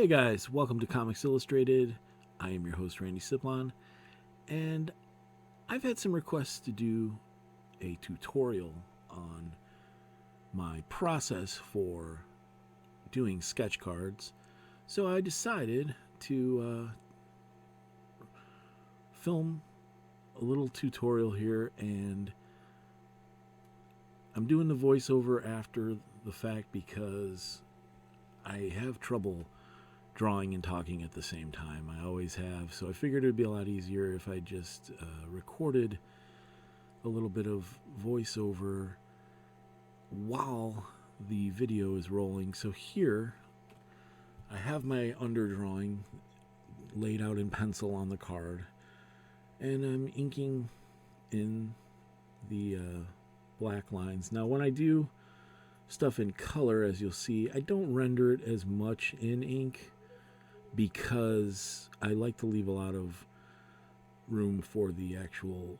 Hey guys, welcome to Comics Illustrated. I am your host Randy Siplon, and I've had some requests to do a tutorial on my process for doing sketch cards. So I decided to film a little tutorial here, and I'm doing the voiceover after the fact because I have trouble drawing and talking at the same time. I always have, so I figured it would be a lot easier if I just recorded a little bit of voiceover while the video is rolling. So here I have my underdrawing laid out in pencil on the card, and I'm inking in the black lines. Now when I do stuff in color, as you'll see, I don't render it as much in ink because I like to leave a lot of room for the actual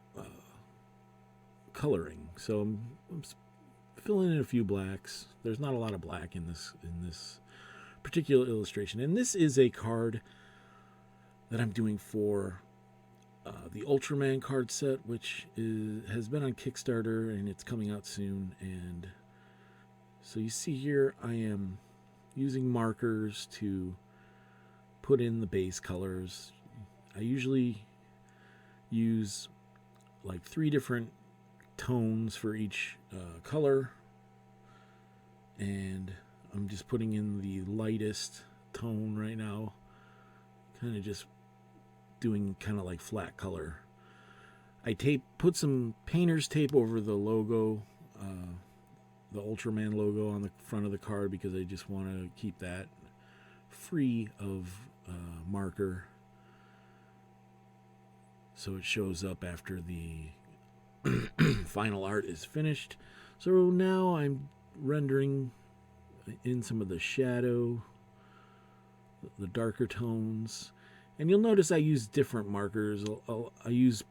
coloring. So I'm filling in a few blacks. There's not a lot of black in this particular illustration, and this is a card that I'm doing for the Ultraman card set, which has been on Kickstarter and it's coming out soon. And so you see here I am using markers to put in the base colors. I usually use like 3 different tones for each color, and I'm just putting in the lightest tone right now, kind of just doing kind of like flat color. I put some painter's tape over the logo, the Ultraman logo on the front of the card, because I just want to keep that free of marker, so it shows up after the final art is finished. So now I'm rendering in some of the shadow, the darker tones, and you'll notice I use different markers. I use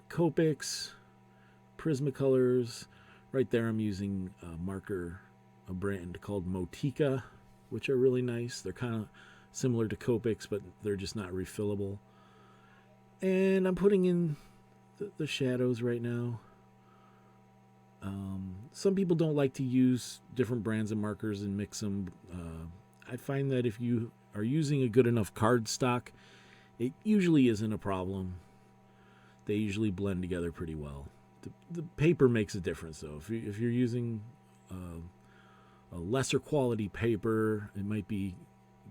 Copics, Prismacolors. Right there I'm using a brand called Motica, which are really nice. They're kind of similar to Copics, but they're just not refillable. And I'm putting in the shadows right now. Some people don't like to use different brands of markers and mix them. I find that if you are using a good enough card stock, it usually isn't a problem. They usually blend together pretty well. The paper makes a difference, though. If you're using a lesser quality paper, it might be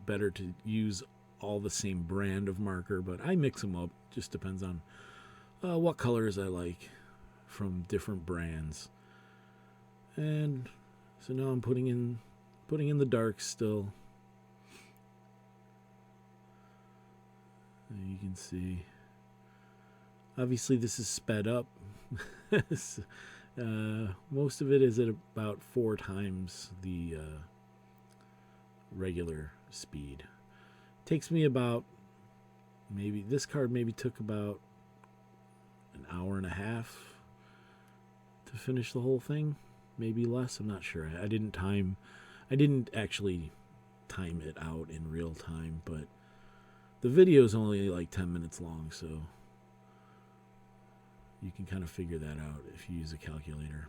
better to use all the same brand of marker, but I mix them up. Just depends on what colors I like from different brands. And so now I'm putting in the darks still. And you can see, obviously this is sped up. Most of it is at about 4 times the regular speed. Takes me about, maybe this card maybe took about an hour and a half to finish the whole thing, maybe less. I'm not sure. I didn't actually time it out in real time, but the video is only like 10 minutes long, so you can kind of figure that out if you use a calculator.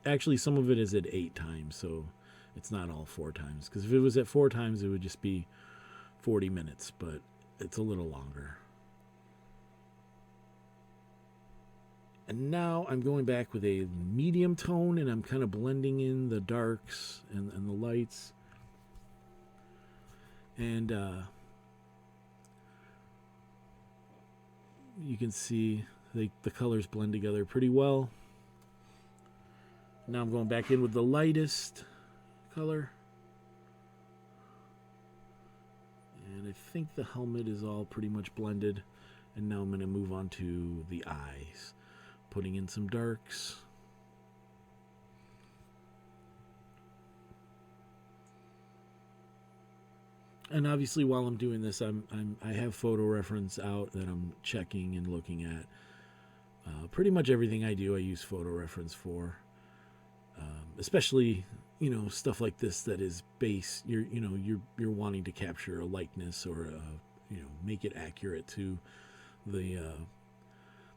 Actually, some of it is at 8 times, so it's not all 4 times. Because if it was at 4 times, it would just be 40 minutes, but it's a little longer. And now I'm going back with a medium tone, and I'm kind of blending in the darks and the lights. And you can see the colors blend together pretty well. Now I'm going back in with the lightest color. And I think the helmet is all pretty much blended. And now I'm going to move on to the eyes, putting in some darks. And obviously while I'm doing this, I have photo reference out that I'm checking and looking at. Pretty much everything I do, I use photo reference for. Especially stuff like this that is base. You're wanting to capture a likeness or make it accurate to the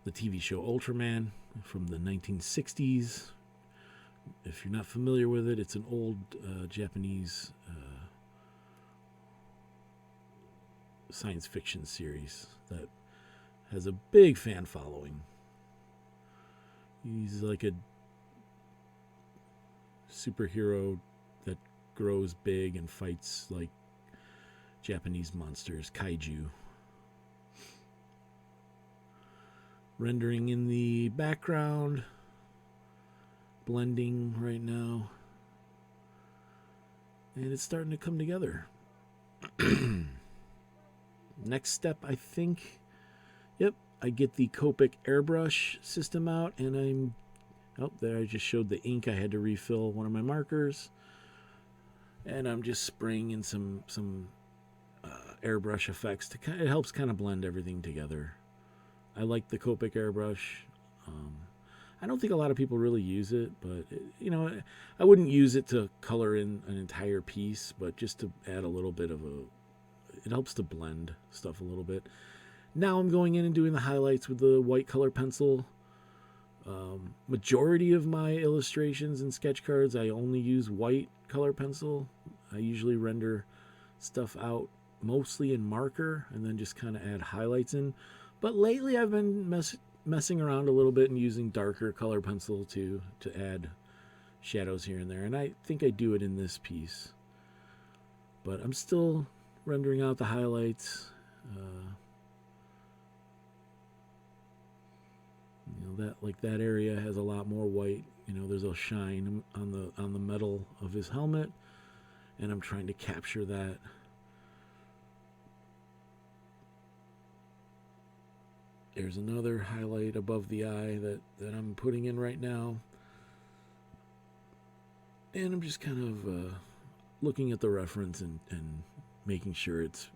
TV show Ultraman from the 1960s. If you're not familiar with it, it's an old Japanese science fiction series that has a big fan following. He's like a superhero that grows big and fights like Japanese monsters, kaiju. Rendering in the background, blending right now, and it's starting to come together. Next step, I think, I get the Copic Airbrush system out, and there I just showed the ink. I had to refill one of my markers, and I'm just spraying in some airbrush effects it helps kind of blend everything together. I like the Copic Airbrush. I don't think a lot of people really use it, but I wouldn't use it to color in an entire piece, but just to add a little bit of it helps to blend stuff a little bit. Now I'm going in and doing the highlights with the white color pencil. Majority of my illustrations and sketch cards, I only use white color pencil. I usually render stuff out mostly in marker and then just kind of add highlights in. But lately I've been messing around a little bit and using darker color pencil to add shadows here and there. And I think I do it in this piece. But I'm still rendering out the highlights. That area has a lot more white. There's a shine on the metal of his helmet, and I'm trying to capture that. There's another highlight above the eye that I'm putting in right now. And I'm just kind of looking at the reference and making sure it's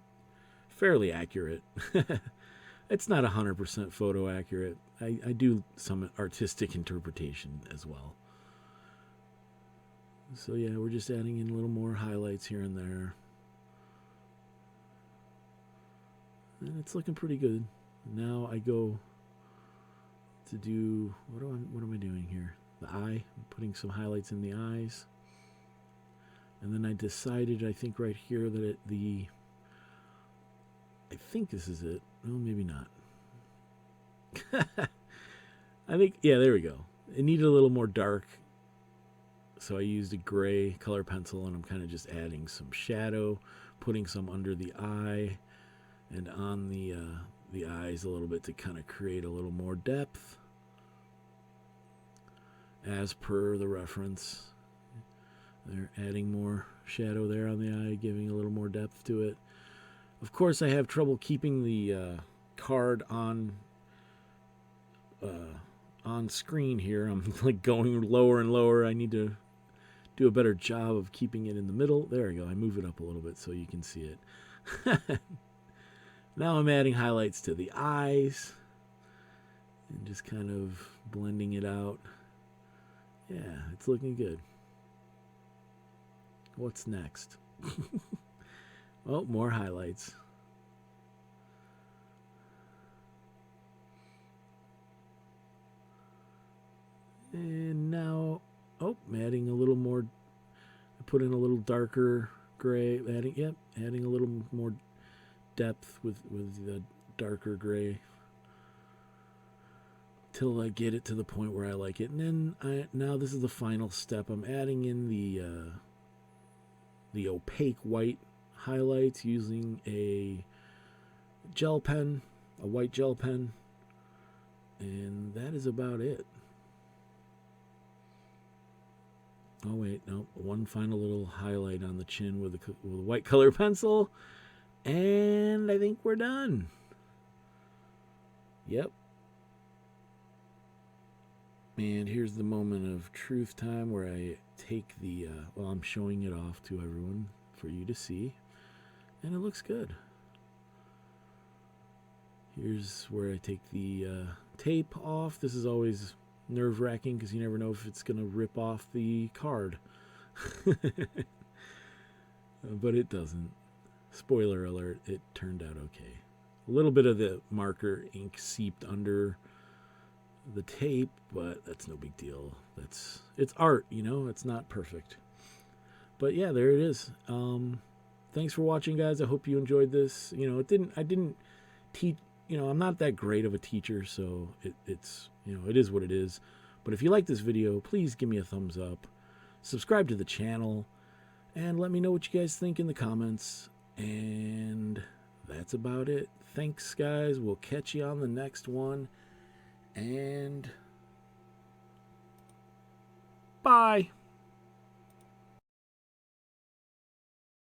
fairly accurate. It's not 100% photo accurate. I do some artistic interpretation as well. So yeah, we're just adding in a little more highlights here and there. And it's looking pretty good. Now I go to do, what am I doing here? The eye, I'm putting some highlights in the eyes. And then I decided, I think right here, that I think this is it. Well, maybe not. I think, yeah, there we go. It needed a little more dark. So I used a gray color pencil, and I'm kind of just adding some shadow, putting some under the eye and on the eyes a little bit to kind of create a little more depth as per the reference. They're adding more shadow there on the eye, giving a little more depth to it. Of course, I have trouble keeping the card on screen here. I'm like going lower and lower. I need to do a better job of keeping it in the middle. There we go. I move it up a little bit so you can see it. Now I'm adding highlights to the eyes and just kind of blending it out. Yeah, it's looking good. What's next? Oh, more highlights. And now, I'm adding a little more. I put in a little darker gray. Adding a little more depth with the darker gray till I get it to the point where I like it. And then now this is the final step. I'm adding in the opaque white highlights using a gel pen, a white gel pen, and that is about it. Oh wait, no, one final little highlight on the chin with a white color pencil, and I think we're done. Yep. And here's the moment of truth time where I take the, I'm showing it off to everyone for you to see, and it looks good. Here's where I take the tape off. This is always nerve-wracking because you never know if it's going to rip off the card. But it doesn't. Spoiler alert, it turned out okay. A little bit of the marker ink seeped under the tape, but that's no big deal. It's art, you know, it's not perfect. But yeah, there it is. Thanks for watching, guys. I hope you enjoyed this. You know, I didn't teach, you know, I'm not that great of a teacher, so it's, you know, it is what it is. But if you like this video, please give me a thumbs up, subscribe to the channel, and let me know what you guys think in the comments. And that's about it. Thanks, guys. We'll catch you on the next one. And bye.